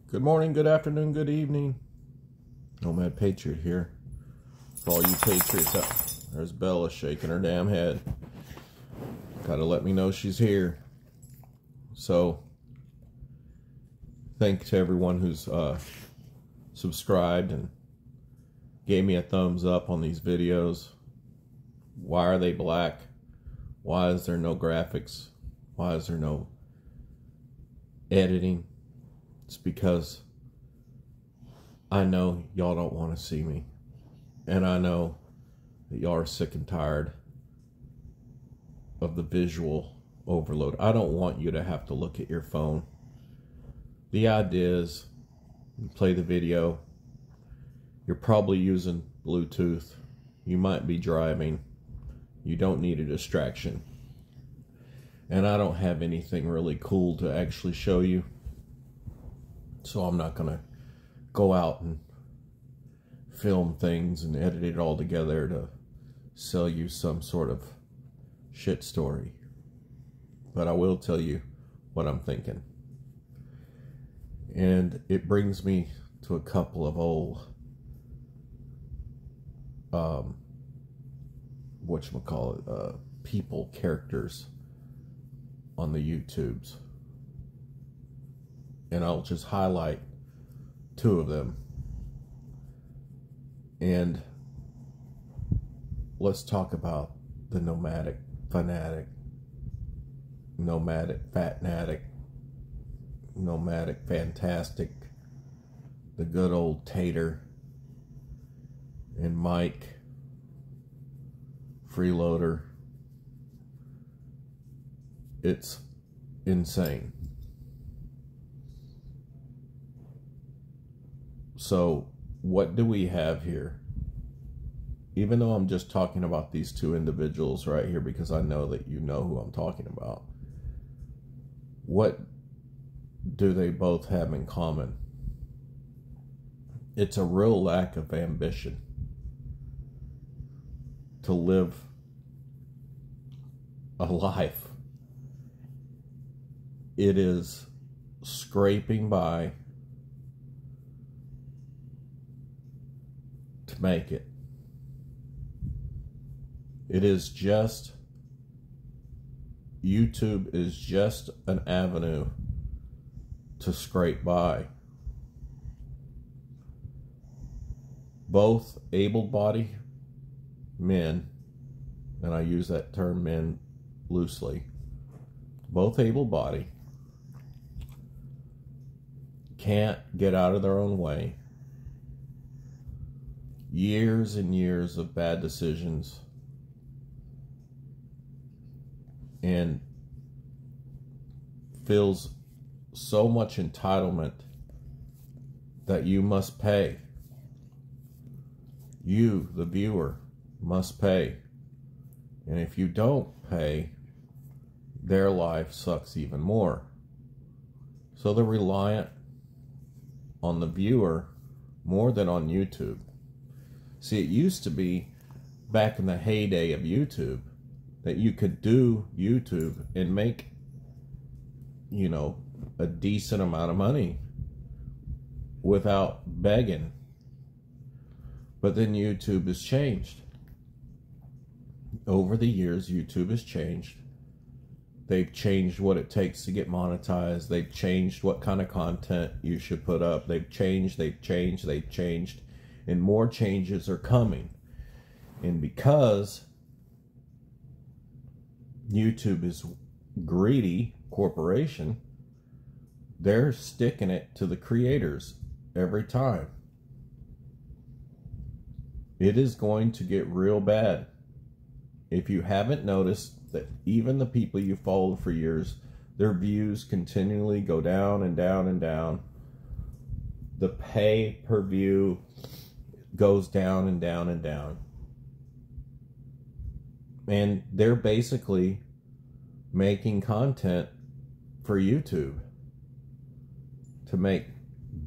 Good morning, good afternoon, good evening. Nomad Patriot here. For all you patriots out, there's Bella shaking her damn head. Gotta let me know she's here. So, thanks to everyone who's subscribed and gave me a thumbs up on these videos. Why are they black? Why is there no graphics? Why is there no editing? It's because I know y'all don't want to see me. And I know that y'all are sick and tired of the visual overload. I don't want you to have to look at your phone. The idea is you play the video. You're probably using Bluetooth. You might be driving. You don't need a distraction. And I don't have anything really cool to actually show you. So I'm not going to go out and film things and edit it all together to sell you some sort of shit story. But I will tell you what I'm thinking. And it brings me to a couple of old, people, characters on the YouTubes. And I'll just highlight two of them. And let's talk about the nomadic fanatic, nomadic fatnatic, nomadic fantastic, the good old Tater, and Mike Freeloader. It's insane. So, what do we have here? Even though I'm just talking about these two individuals right here because I know that you know who I'm talking about, what do they both have in common? It's a real lack of ambition to live a life. It is scraping by to make it. It is just, YouTube is just an avenue to scrape by. Both able-bodied men, and I use that term men loosely, both able-bodied, can't get out of their own way. Years and years of bad decisions, and feels so much entitlement that you must pay. You, the viewer, must pay. And if you don't pay, their life sucks even more. So they're reliant on the viewer more than on YouTube. See, it used to be, back in the heyday of YouTube, that you could do YouTube and make, you know, a decent amount of money without begging. But then YouTube has changed. Over the years, YouTube has changed. They've changed what it takes to get monetized. They've changed what kind of content you should put up. They've changed. And more changes are coming. And because YouTube is greedy corporation, they're sticking it to the creators every time. It is going to get real bad. If you haven't noticed that even the people you followed for years, their views continually go down and down and down. The pay per view goes down and down and down. And they're basically making content for YouTube to make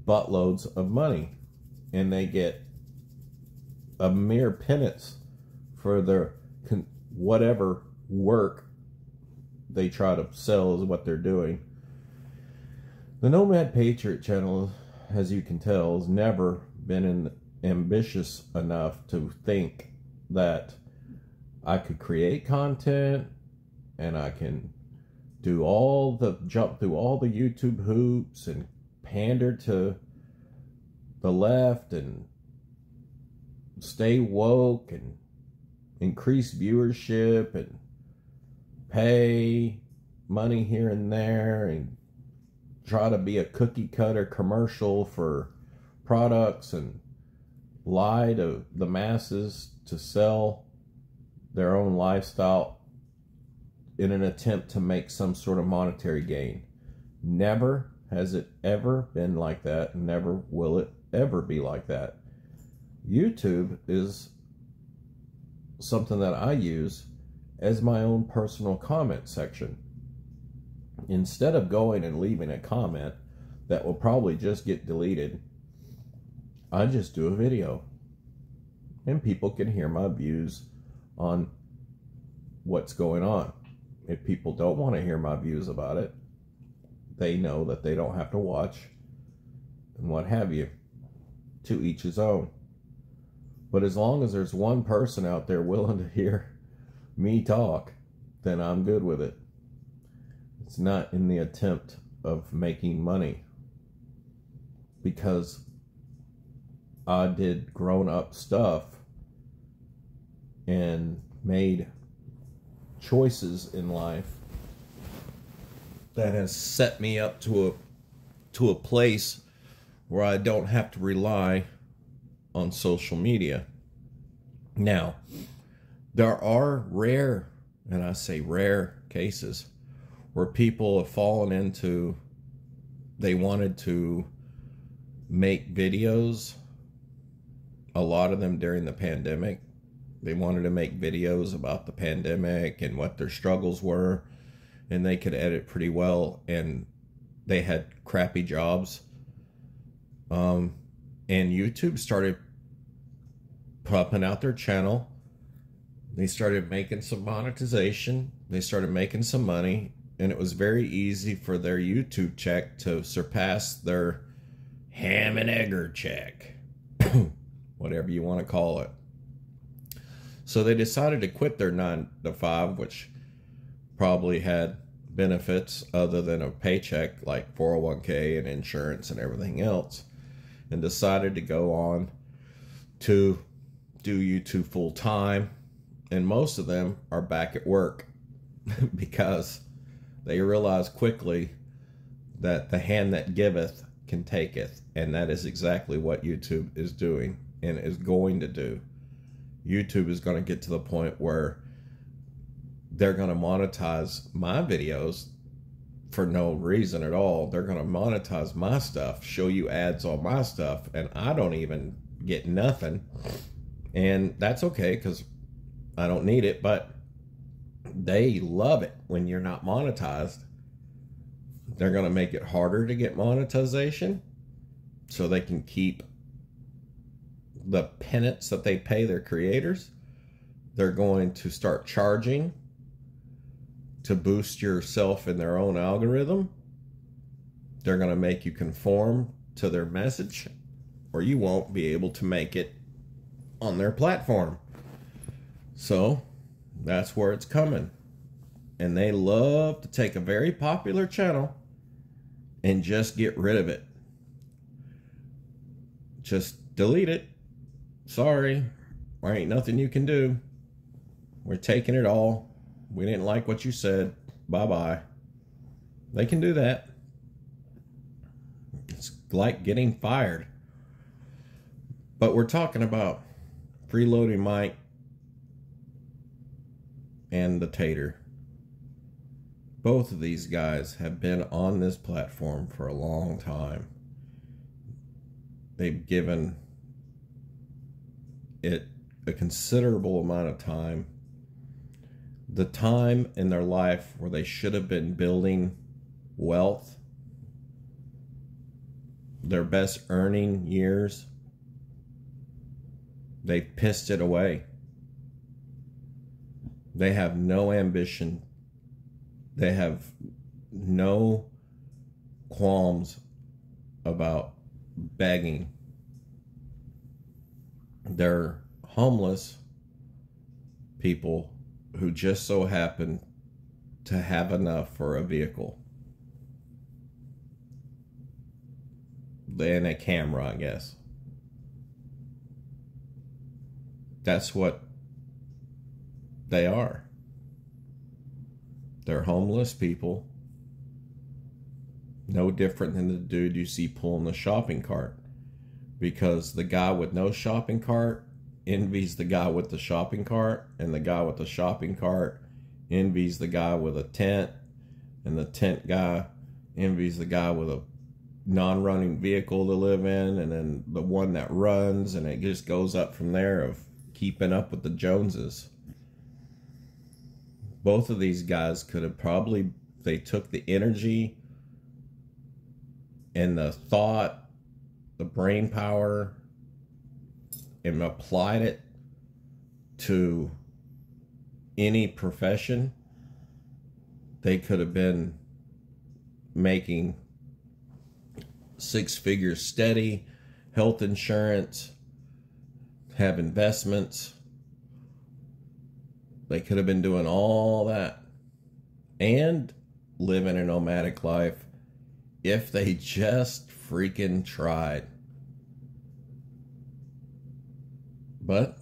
buttloads of money. And they get a mere pittance for their whatever work they try to sell is what they're doing. The Nomad Patriot channel as you can tell, has never been ambitious enough to think that I could create content and I can jump through all the YouTube hoops and pander to the left and stay woke and increase viewership and pay money here and there and try to be a cookie cutter commercial for products and lie to the masses to sell their own lifestyle in an attempt to make some sort of monetary gain. Never has it ever been like that. Never will it ever be like that. YouTube is something that I use as my own personal comment section. Instead of going and leaving a comment that will probably just get deleted, I just do a video. And people can hear my views on what's going on. If people don't want to hear my views about it, they know that they don't have to watch and what have you. To each his own. But as long as there's one person out there willing to hear me talk, then I'm good with it. It's not in the attempt of making money, because I did grown-up stuff and made choices in life that has set me up to a place where I don't have to rely on social media. Now, there are rare, and I say rare, cases where people have fallen into, they wanted to make videos, a lot of them during the pandemic. They wanted to make videos about the pandemic and what their struggles were, and they could edit pretty well, and they had crappy jobs. And YouTube started pumping out their channel. They started making some monetization. They started making some money. And it was very easy for their YouTube check to surpass their ham and egger check. Whatever you want to call it. So they decided to quit their 9-to-5, which probably had benefits other than a paycheck like 401k and insurance and everything else, and decided to go on to do YouTube full time. And most of them are back at work because they realized quickly that the hand that giveth can taketh, and that is exactly what YouTube is doing and is going to do. YouTube is going to get to the point where they're going to monetize my videos for no reason at all. They're going to monetize my stuff, show you ads on my stuff, and I don't even get nothing. And that's okay, because I don't need it, but they love it when you're not monetized. They're going to make it harder to get monetization so they can keep the penance that they pay their creators. They're going to start charging to boost yourself in their own algorithm. They're going to make you conform to their message, or you won't be able to make it on their platform. So that's where it's coming. And they love to take a very popular channel and just get rid of it. Just delete it. Sorry, there ain't nothing you can do. We're taking it all. We didn't like what you said. Bye-bye. They can do that. It's like getting fired. But we're talking about Freeloading Mike and the Tater. Both of these guys have been on this platform for a long time. They've given it a considerable amount of time. The time in their life where they should have been building wealth, their best earning years, they pissed it away. They have no ambition. They have no qualms about begging. They're homeless people who just so happen to have enough for a vehicle and a camera, I guess. That's what they are. They're homeless people, no different than the dude you see pulling the shopping cart, because the guy with no shopping cart envies the guy with the shopping cart, and the guy with the shopping cart envies the guy with a tent, and the tent guy envies the guy with a non-running vehicle to live in, and then the one that runs, and it just goes up from there of keeping up with the Joneses. Both of these guys could have probably, they took the energy and the thought, the brain power, and applied it to any profession, they could have been making 6 figures steady, health insurance, have investments. They could have been doing all that and living a nomadic life if they just freaking tried. But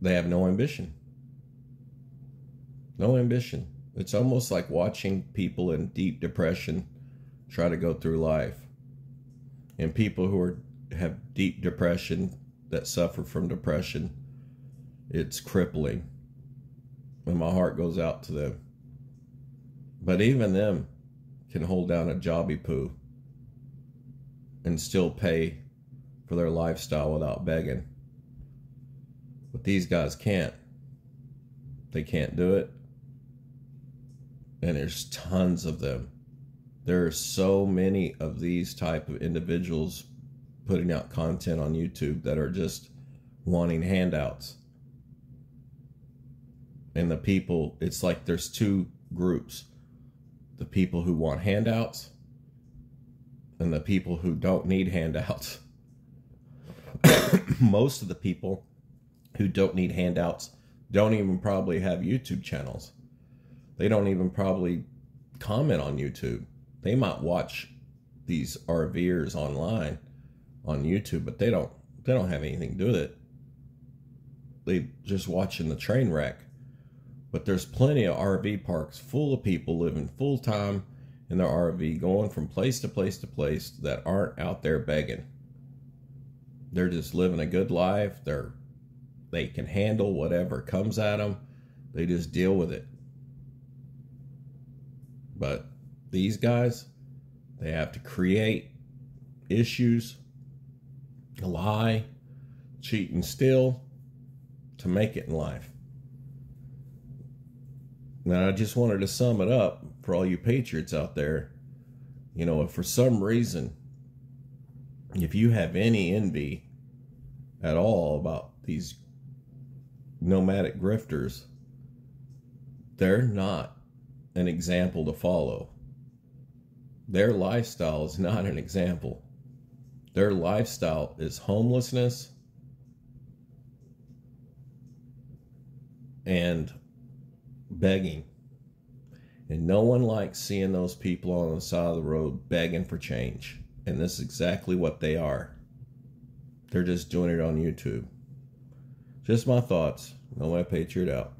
they have no ambition. No ambition. It's almost like watching people in deep depression try to go through life. And people who have deep depression, that suffer from depression, it's crippling. And my heart goes out to them. But even them can hold down a jobby poo and still pay for their lifestyle without begging. But these guys can't. They can't do it. And there's tons of them. There are so many of these type of individuals putting out content on YouTube that are just wanting handouts. And the people, it's like there's 2 groups. The people who want handouts and the people who don't need handouts. Most of the people who don't need handouts don't even probably have YouTube channels. They don't even probably comment on YouTube. They might watch these RVers online on YouTube, but they don't have anything to do with it. They just watching the train wreck. But there's plenty of RV parks full of people living full time in their RV, going from place to place to place, that aren't out there begging. They're just living a good life. They can handle whatever comes at them. They just deal with it. But these guys, they have to create issues, lie, cheat, and steal to make it in life. Now, I just wanted to sum it up for all you patriots out there. You know, if for some reason, if you have any envy at all about these nomadic grifters, they're not an example to follow. Their lifestyle is not an example. Their lifestyle is homelessness and begging. And no one likes seeing those people on the side of the road begging for change. And this is exactly what they are. They're just doing it on YouTube. Just my thoughts. Nomad Patriot out.